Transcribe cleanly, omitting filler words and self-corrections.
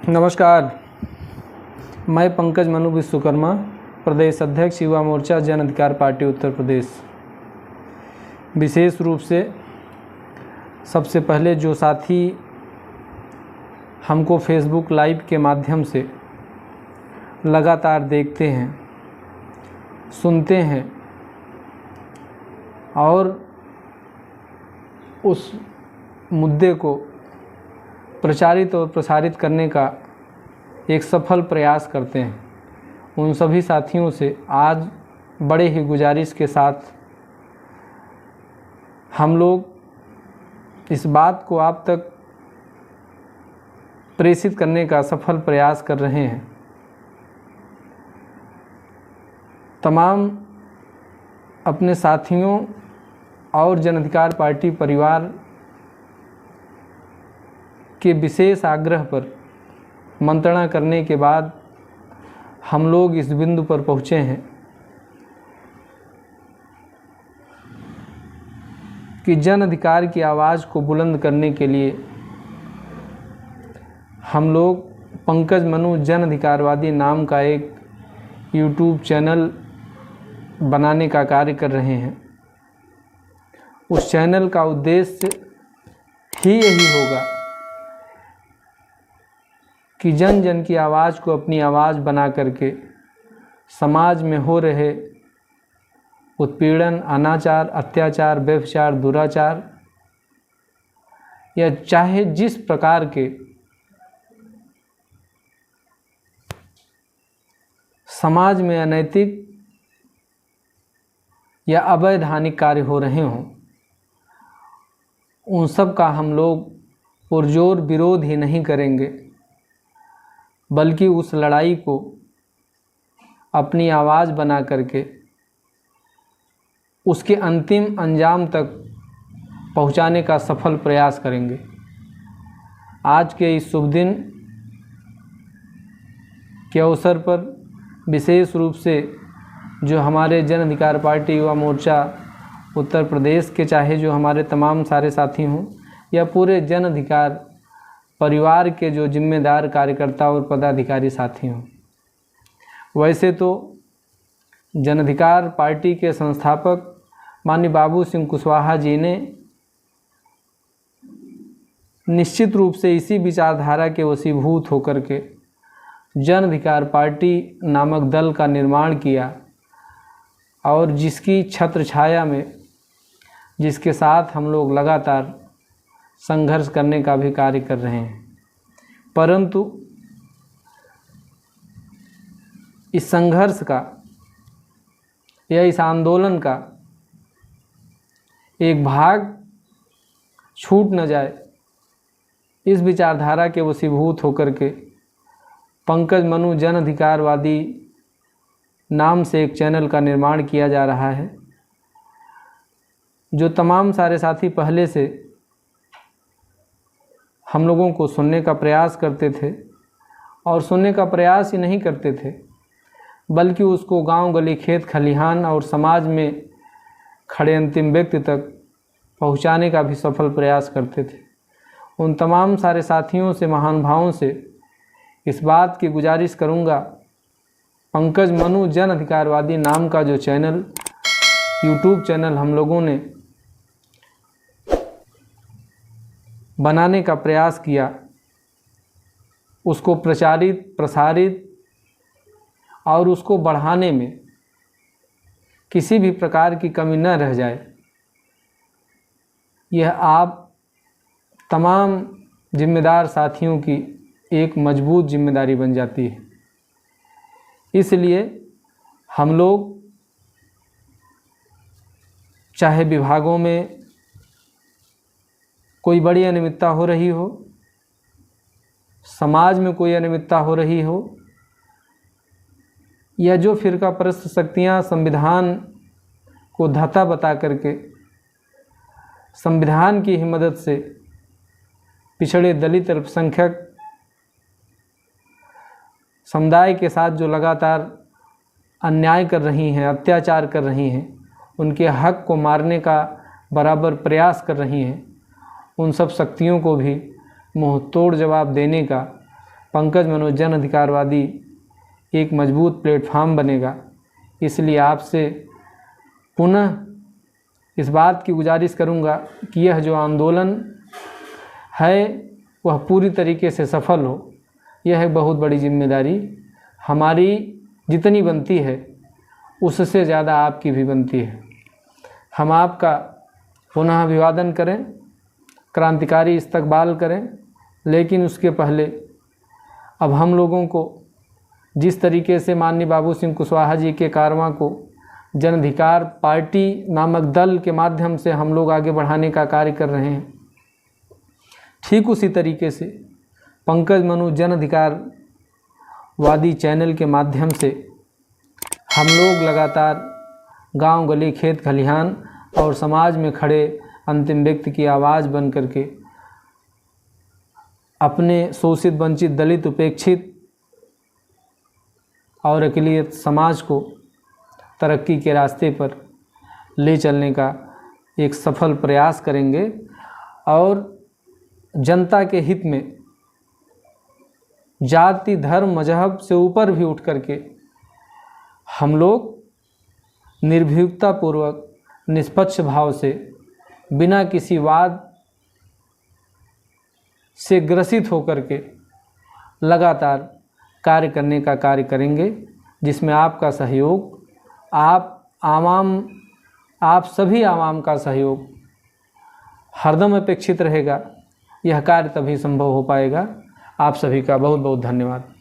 नमस्कार, मैं पंकज मनु विश्वकर्मा, प्रदेश अध्यक्ष युवा मोर्चा जन अधिकार पार्टी उत्तर प्रदेश। विशेष रूप से सबसे पहले जो साथी हमको फेसबुक लाइव के माध्यम से लगातार देखते हैं, सुनते हैं और उस मुद्दे को प्रचारित और प्रसारित करने का एक सफल प्रयास करते हैं, उन सभी साथियों से आज बड़े ही गुजारिश के साथ हम लोग इस बात को आप तक प्रेषित करने का सफल प्रयास कर रहे हैं। तमाम अपने साथियों और जन अधिकार पार्टी परिवार के विशेष आग्रह पर मंत्रणा करने के बाद हम लोग इस बिंदु पर पहुँचे हैं कि जन अधिकार की आवाज़ को बुलंद करने के लिए हम लोग पंकज मनु जन अधिकारवादी नाम का एक यूट्यूब चैनल बनाने का कार्य कर रहे हैं। उस चैनल का उद्देश्य ही यही होगा कि जन जन की आवाज़ को अपनी आवाज़ बना करके समाज में हो रहे उत्पीड़न, अनाचार, अत्याचार, व्यभिचार, दुराचार या चाहे जिस प्रकार के समाज में अनैतिक या अवैधानिक कार्य हो रहे हों, उन सब का हम लोग पुरजोर विरोध ही नहीं करेंगे, बल्कि उस लड़ाई को अपनी आवाज़ बना करके उसके अंतिम अंजाम तक पहुंचाने का सफल प्रयास करेंगे। आज के इस शुभ दिन के अवसर पर विशेष रूप से जो हमारे जन अधिकार पार्टी युवा मोर्चा उत्तर प्रदेश के चाहे जो हमारे तमाम सारे साथी हों या पूरे जन अधिकार परिवार के जो जिम्मेदार कार्यकर्ता और पदाधिकारी साथी हों, वैसे तो जन अधिकार पार्टी के संस्थापक माननीय बाबू सिंह कुशवाहा जी ने निश्चित रूप से इसी विचारधारा के वशीभूत होकर के जन अधिकार पार्टी नामक दल का निर्माण किया और जिसकी छत्र छाया में जिसके साथ हम लोग लगातार संघर्ष करने का भी कार्य कर रहे हैं। परंतु इस संघर्ष का या इस आंदोलन का एक भाग छूट न जाए, इस विचारधारा के वशीभूत होकर के पंकज मनु जन अधिकारवादी नाम से एक चैनल का निर्माण किया जा रहा है। जो तमाम सारे साथी पहले से हम लोगों को सुनने का प्रयास करते थे और सुनने का प्रयास ही नहीं करते थे, बल्कि उसको गांव गली खेत खलिहान और समाज में खड़े अंतिम व्यक्ति तक पहुंचाने का भी सफल प्रयास करते थे। उन तमाम सारे साथियों से, महानुभावों से इस बात की गुजारिश करूंगा, पंकज मनु जन अधिकारवादी नाम का जो चैनल यूट्यूब चैनल हम लोगों ने बनाने का प्रयास किया, उसको प्रचारित, प्रसारित और उसको बढ़ाने में किसी भी प्रकार की कमी न रह जाए, यह आप तमाम जिम्मेदार साथियों की एक मजबूत जिम्मेदारी बन जाती है। इसलिए हम लोग चाहे विभागों में कोई बड़ी अनियमितता हो रही हो, समाज में कोई अनियमितता हो रही हो, या जो फिरका परस्त शक्तियाँ संविधान को धता बता करके संविधान की ही मदद से पिछड़े, दलित, अल्पसंख्यक समुदाय के साथ जो लगातार अन्याय कर रही हैं, अत्याचार कर रही हैं, उनके हक को मारने का बराबर प्रयास कर रही हैं, उन सब शक्तियों को भी मुंह तोड़ जवाब देने का पंकज मनोज जन अधिकारवादी एक मजबूत प्लेटफार्म बनेगा। इसलिए आपसे पुनः इस बात की गुजारिश करूंगा कि यह जो आंदोलन है वह पूरी तरीके से सफल हो। यह एक बहुत बड़ी जिम्मेदारी हमारी जितनी बनती है उससे ज़्यादा आपकी भी बनती है। हम आपका पुनः अभिवादन करें, क्रांतिकारी इस्तकबाल करें, लेकिन उसके पहले अब हम लोगों को जिस तरीके से माननीय बाबू सिंह कुशवाहा जी के कारवां को जन अधिकार पार्टी नामक दल के माध्यम से हम लोग आगे बढ़ाने का कार्य कर रहे हैं, ठीक उसी तरीके से पंकज मनोज जन अधिकारवादी चैनल के माध्यम से हम लोग लगातार गांव गली खेत खलिहान और समाज में खड़े अंतिम व्यक्ति की आवाज़ बन करके अपने शोषित वंचित दलित उपेक्षित और अक़लियत समाज को तरक्की के रास्ते पर ले चलने का एक सफल प्रयास करेंगे और जनता के हित में जाति धर्म मजहब से ऊपर भी उठ करके हम लोग निर्भीकतापूर्वक निष्पक्ष भाव से बिना किसी वाद से ग्रसित होकर के लगातार कार्य करने का कार्य करेंगे, जिसमें आपका सहयोग, आप सभी आवाम का सहयोग हरदम अपेक्षित रहेगा। यह कार्य तभी संभव हो पाएगा। आप सभी का बहुत बहुत धन्यवाद।